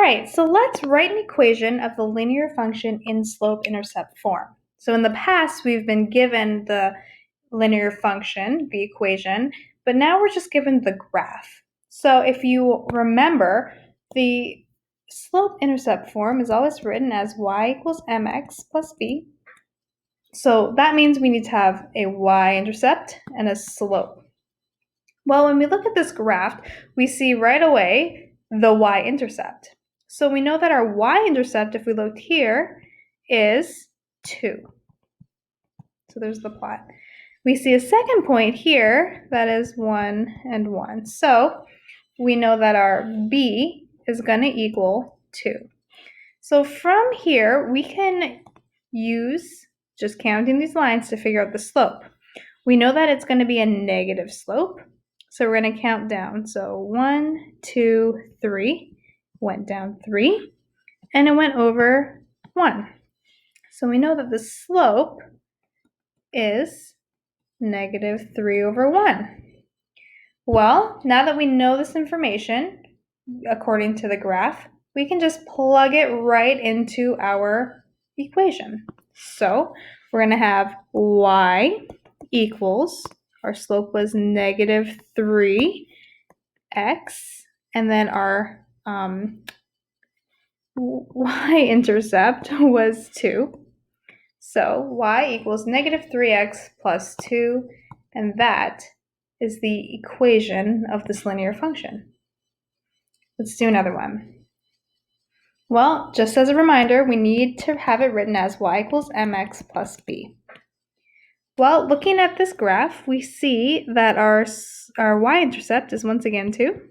right, so let's write an equation of the linear function in slope-intercept form. So in the past, we've been given the linear function, the equation, but now we're just given the graph. So if you remember, the slope-intercept form is always written as y equals mx plus b. So that means we need to have a y-intercept and a slope. Well, when we look at this graph, we see right away the y-intercept. So we know that our y-intercept, if we looked here, is 2. So there's the plot. We see a second point here that is 1 and 1. So we know that our b is going to equal 2. So from here, we can use just counting these lines to figure out the slope. We know that it's going to be a negative slope. So we're going to count down. So 1, 2, 3, went down 3, and it went over 1. So we know that the slope is negative 3 over 1. Well, now that we know this information, according to the graph, we can just plug it right into our equation. So we're going to have y equals, our slope was negative 3x, and then our y-intercept was 2. So y equals negative 3x plus 2, and that is the equation of this linear function. Let's do another one. Well, just as a reminder, we need to have it written as y equals mx plus b. Well, looking at this graph, we see that our y-intercept is once again 2.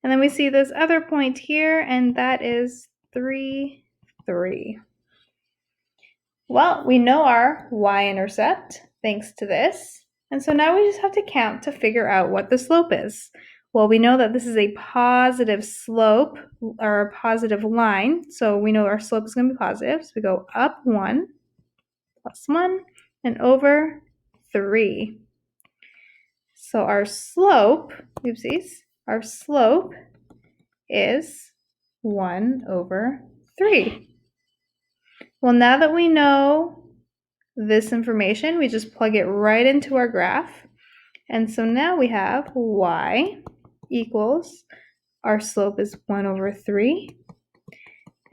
And then we see this other point here, and that is 3, 3. Well, we know our y-intercept thanks to this. And so now we just have to count to figure out what the slope is. Well, we know that this is a positive slope or a positive line. So we know our slope is going to be positive. So we go up 1 plus 1 and over 3. So our slope, our slope is 1 over 3. Well, now that we know this information, we just plug it right into our graph. And so now we have y equals, our slope is 1 over 3,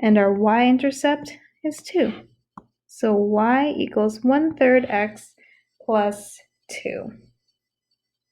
and our y-intercept is 2. So y equals 1/3 x plus 2.